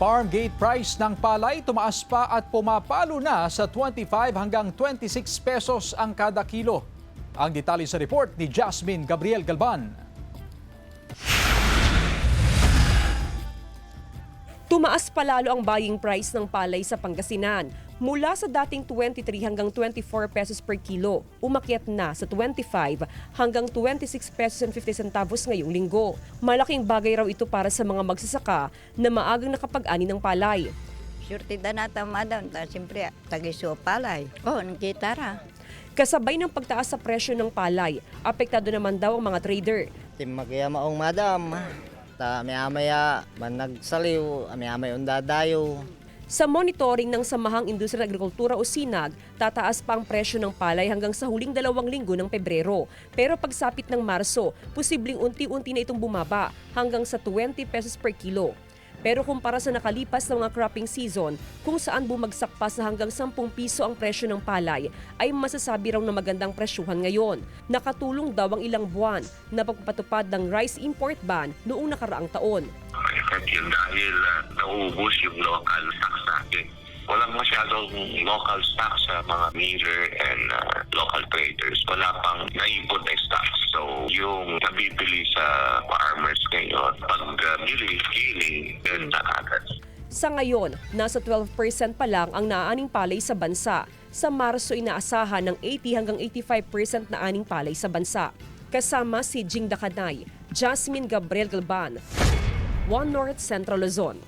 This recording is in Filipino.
Farm gate price ng palay tumaas pa at pumapalo na sa 25 hanggang 26 pesos ang kada kilo. Ang detalye sa report ni Jasmine Gabriel Galban. Tumaas palalo ang buying price ng palay sa Pangasinan. Mula sa dating 23 hanggang 24 pesos per kilo, umakyat na sa 25 hanggang 26 pesos and 50 centavos ngayong linggo. Malaking bagay raw ito para sa mga magsasaka na maagang nakapag-ani ng palay. Surti da nata madam, siyempre tagiso palay. Nakita ra. Kasabay ng pagtaas sa presyo ng palay, apektado naman daw ang mga trader. Timagya maong madam. Maya-maya man nagsaliw, maya-maya undadayo. Sa monitoring ng Samahang Industriya ng Agrikultura o SINAG, tataas pa ang presyo ng palay hanggang sa huling 2 linggo ng Pebrero. Pero pagsapit ng Marso, posibleng unti-unti na itong bumaba hanggang sa 20 pesos per kilo. Pero kumpara sa nakalipas na mga cropping season, kung saan bumagsak pa sa hanggang 10 piso ang presyo ng palay, ay masasabi raw na magandang presyuhan ngayon. Nakatulong daw ang ilang buwan na pagpapatupad ng rice import ban noong nakaraang taon. Effect yun dahil nauubos yung local stocks natin. Walang masyadong local stocks sa mga miller and local traders. Wala pang naipon na stocks. So yung nabibili sa farmers ngayon, pag bili, yun na agad. Sa ngayon, nasa 12% pa lang ang naaaning palay sa bansa. Sa Marso, inaasahan ng 80 hanggang 85% na aning palay sa bansa. Kasama si Jing Dakanay, Jasmine Gabriel Galban, One North Central Luzon.